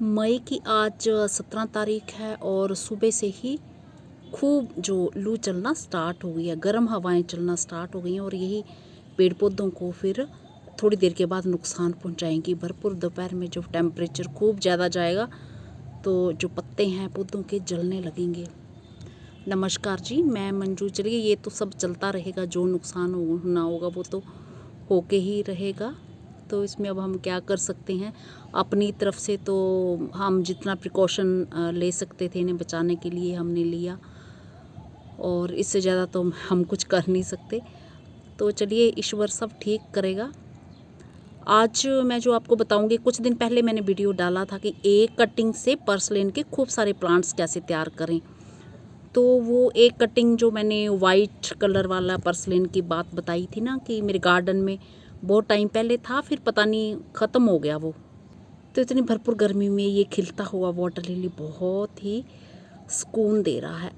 मई की आज 17 तारीख है और सुबह से ही खूब जो लू चलना स्टार्ट हो गई है, गर्म हवाएं चलना स्टार्ट हो गई हैं और यही पेड़ पौधों को फिर थोड़ी देर के बाद नुकसान पहुंचाएंगी। भरपूर दोपहर में जब टेम्परेचर खूब ज़्यादा जाएगा तो जो पत्ते हैं पौधों के जलने लगेंगे। नमस्कार जी, मैं मंजू। चलिए, ये तो सब चलता रहेगा, जो नुकसान होना होगा वो तो होके ही रहेगा। तो इसमें अब हम क्या कर सकते हैं? अपनी तरफ से तो हम जितना प्रिकॉशन ले सकते थे इन्हें बचाने के लिए हमने लिया, और इससे ज़्यादा तो हम कुछ कर नहीं सकते। तो चलिए, ईश्वर सब ठीक करेगा। आज मैं जो आपको बताऊंगी, कुछ दिन पहले मैंने वीडियो डाला था कि एक कटिंग से पर्सलेन के खूब सारे प्लांट्स कैसे तैयार करें। तो वो एक कटिंग जो मैंने वाइट कलर वाला पर्सलेन की बात बताई थी ना, कि मेरे गार्डन में बहुत टाइम पहले था, फिर पता नहीं ख़त्म हो गया वो। तो इतनी भरपूर गर्मी में ये खिलता हुआ वाटर लिली बहुत ही सुकून दे रहा है।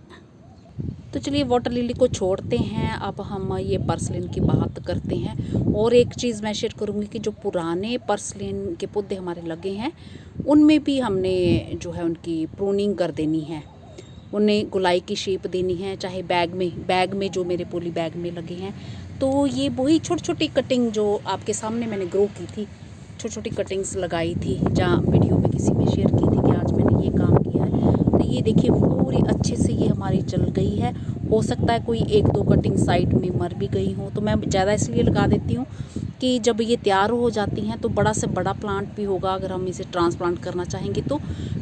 तो चलिए, वाटर लिली को छोड़ते हैं, अब हम ये पर्सलेन की बात करते हैं। और एक चीज़ मैं शेयर करूँगी कि जो पुराने पर्सलेन के पौधे हमारे लगे हैं उनमें भी हमने जो है उनकी प्रूनिंग कर देनी है, उन्हें गुलाई की शेप देनी है। चाहे बैग में जो मेरे पॉली बैग में लगे हैं, तो ये वही छोटी छोटी कटिंग जो आपके सामने मैंने ग्रो की थी, छोटी छोटी कटिंग्स लगाई थी, जहाँ वीडियो में किसी में शेयर की थी कि आज मैंने ये काम किया है। तो ये देखिए, पूरी अच्छे से ये हमारी चल गई है। हो सकता है कोई एक दो कटिंग साइड में मर भी गई हो, तो मैं ज़्यादा इसलिए लगा देती हूँ कि जब ये तैयार हो जाती हैं तो बड़ा से बड़ा प्लांट भी होगा, अगर हम इसे ट्रांसप्लांट करना चाहेंगे तो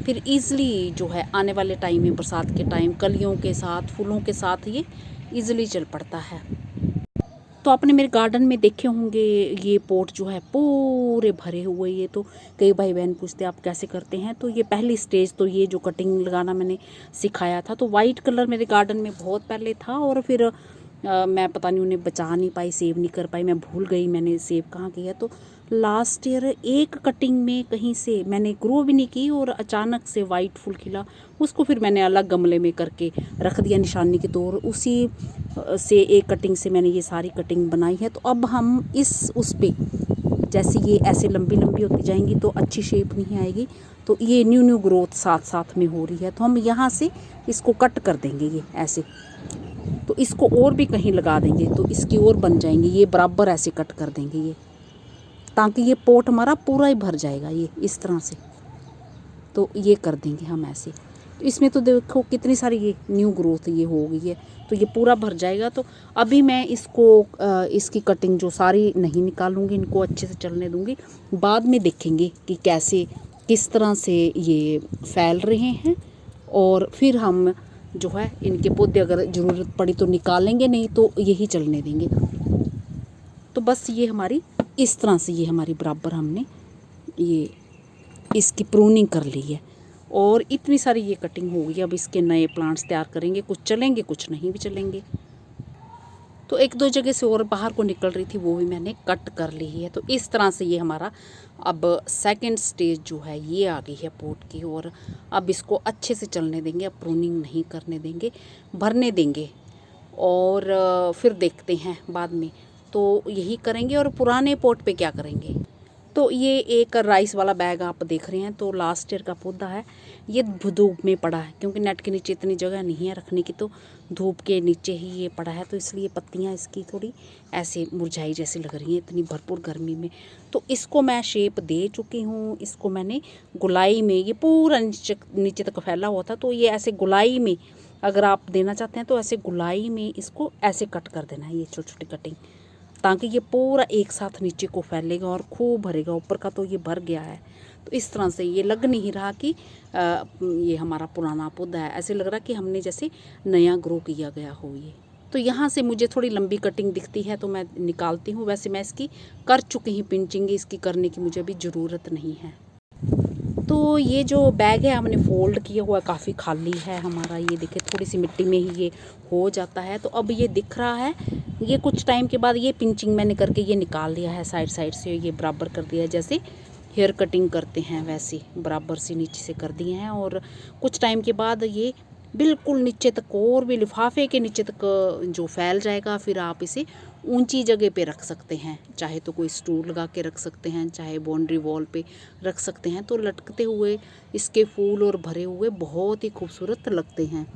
फिर ईज़िली जो है आने वाले टाइम में, बरसात के टाइम, कलियों के साथ, फूलों के साथ ये ईज़िली चल पड़ता है। तो आपने मेरे गार्डन में देखे होंगे ये पॉट जो है पूरे भरे हुए। ये तो कई भाई बहन पूछते हैं आप कैसे करते हैं। तो ये पहली स्टेज, तो ये जो कटिंग लगाना मैंने सिखाया था, तो वाइट कलर मेरे गार्डन में बहुत पहले था, और फिर मैं पता नहीं उन्हें बचा नहीं पाई, सेव नहीं कर पाई, मैं भूल गई मैंने सेव कहाँ किया। तो लास्ट ईयर एक कटिंग में कहीं से मैंने ग्रो भी नहीं की और अचानक से वाइट फूल खिला। उसको फिर मैंने अलग गमले में करके रख दिया निशानी के तौर। उसी से एक कटिंग से मैंने ये सारी कटिंग बनाई है। तो अब हम उस पे जैसे ये ऐसे लंबी लंबी होती जाएंगी तो अच्छी शेप नहीं आएगी। तो ये न्यू ग्रोथ साथ साथ में हो रही है, तो हम यहाँ से इसको कट कर देंगे ये ऐसे। तो इसको और भी कहीं लगा देंगे तो इसकी और बन जाएंगे, ये बराबर ऐसे कट कर देंगे ये, ताकि ये पोट हमारा पूरा ही भर जाएगा ये इस तरह से। तो ये कर देंगे हम ऐसे। तो इसमें तो देखो कितनी सारी ये न्यू ग्रोथ ये हो गई है, तो ये पूरा भर जाएगा। तो अभी मैं इसको इसकी कटिंग जो सारी नहीं निकालूंगी, इनको अच्छे से चलने दूंगी। बाद में देखेंगे कि कैसे किस तरह से ये फैल रहे हैं, और फिर हम जो है इनके पौधे अगर ज़रूरत पड़ी तो निकालेंगे, नहीं तो यही चलने देंगे। तो बस ये हमारी इस तरह से ये हमारी बराबर हमने ये इसकी प्रूनिंग कर ली है, और इतनी सारी ये कटिंग हो गई। अब इसके नए प्लांट्स तैयार करेंगे, कुछ चलेंगे कुछ नहीं भी चलेंगे। तो एक दो जगह से और बाहर को निकल रही थी, वो भी मैंने कट कर ली है। तो इस तरह से ये हमारा अब सेकंड स्टेज जो है ये आ गई है पोट की, और अब इसको अच्छे से चलने देंगे। अब प्रूनिंग नहीं करने देंगे, भरने देंगे, और फिर देखते हैं बाद में। तो यही करेंगे। और पुराने पोट पे क्या करेंगे, तो ये एक राइस वाला बैग आप देख रहे हैं, तो लास्ट ईयर का पौधा है। ये धूप में पड़ा है, क्योंकि नेट के नीचे इतनी जगह नहीं है रखने की, तो धूप के नीचे ही ये पड़ा है। तो इसलिए पत्तियां इसकी थोड़ी ऐसे मुरझाई जैसी लग रही हैं इतनी भरपूर गर्मी में। तो इसको मैं शेप दे चुकी हूँ। इसको मैंने गुलाई में, ये पूरा नीचे तक फैला हुआ था, तो ये ऐसे गुलाई में अगर आप देना चाहते हैं तो ऐसे गुलाई में इसको ऐसे कट कर देना है, ये छोटी छोटी कटिंग, ताकि ये पूरा एक साथ नीचे को फैलेगा और खूब भरेगा। ऊपर का तो ये भर गया है, तो इस तरह से ये लग नहीं रहा कि ये हमारा पुराना पौधा है। ऐसे लग रहा कि हमने जैसे नया ग्रो किया गया हो ये। तो यहाँ से मुझे थोड़ी लंबी कटिंग दिखती है तो मैं निकालती हूँ। वैसे मैं इसकी कर चुकी हूँ पिंचिंग, इसकी करने की मुझे अभी ज़रूरत नहीं है। तो ये जो बैग है हमने फोल्ड किया हुआ, काफ़ी खाली है हमारा। ये देखिए, थोड़ी सी मिट्टी में ही ये हो जाता है। तो अब ये दिख रहा है, ये कुछ टाइम के बाद ये पिंचिंग मैंने करके ये निकाल लिया है, साइड साइड से ये बराबर कर दिया है, जैसे हेयर कटिंग करते हैं वैसे बराबर से नीचे से कर दिए हैं। और कुछ टाइम के बाद ये बिल्कुल नीचे तक और भी लिफाफे के नीचे तक जो फैल जाएगा। फिर आप इसे ऊंची जगह पे रख सकते हैं, चाहे तो कोई स्टूल लगा के रख सकते हैं, चाहे बाउंड्री वॉल पे रख सकते हैं। तो लटकते हुए इसके फूल और भरे हुए बहुत ही खूबसूरत लगते हैं।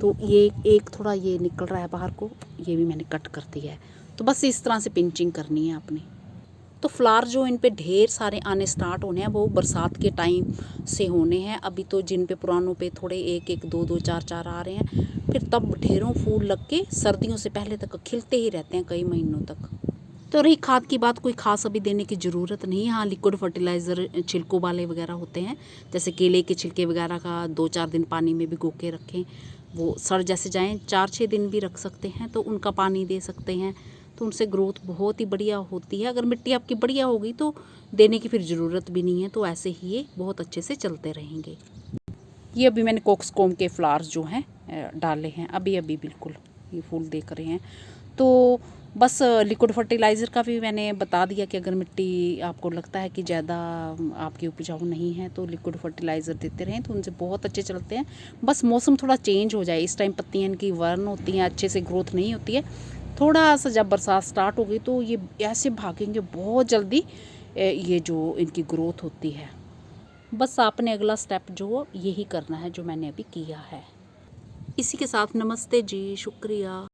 तो ये एक थोड़ा ये निकल रहा है बाहर को, ये भी मैंने कट कर दिया है। तो बस इस तरह से पिंचिंग करनी है आपने। तो फ्लावर जो इन पे ढेर सारे आने स्टार्ट होने हैं वो बरसात के टाइम से होने हैं। अभी तो जिन पे पुरानों पे थोड़े एक एक दो दो चार चार आ रहे हैं, फिर तब ढेरों फूल लग के सर्दियों से पहले तक खिलते ही रहते हैं कई महीनों तक। तो रही खाद की बात, कोई खास अभी देने की ज़रूरत नहीं है। हाँ, लिक्विड फर्टिलाइज़र छिलकों वाले वगैरह होते हैं, जैसे केले के छिलके वगैरह का 2-4 दिन पानी में भिगो के रखें, वो सड़ जैसे जाएँ 4-6 दिन भी रख सकते हैं, तो उनका पानी दे सकते हैं। तो उनसे ग्रोथ बहुत ही बढ़िया होती है। अगर मिट्टी आपकी बढ़िया होगी तो देने की फिर ज़रूरत भी नहीं है। तो ऐसे ही ये बहुत अच्छे से चलते रहेंगे। ये अभी मैंने कोक्सकॉम के फ्लावर्स जो हैं डाले हैं अभी अभी, बिल्कुल ये फूल देख रहे हैं। तो बस लिक्विड फर्टिलाइज़र का भी मैंने बता दिया कि अगर मिट्टी आपको लगता है कि ज़्यादा आपकी उपजाऊ नहीं है तो लिक्विड फर्टिलाइज़र देते रहें, तो उनसे बहुत अच्छे चलते हैं। बस मौसम थोड़ा चेंज हो जाए, इस टाइम पत्तियाँ इनकी वर्न होती हैं, अच्छे से ग्रोथ नहीं होती है। थोड़ा सा जब बरसात स्टार्ट हो गई तो ये ऐसे भागेंगे बहुत जल्दी, ये जो इनकी ग्रोथ होती है। बस आपने अगला स्टेप जो यही करना है जो मैंने अभी किया है। इसी के साथ नमस्ते जी, शुक्रिया।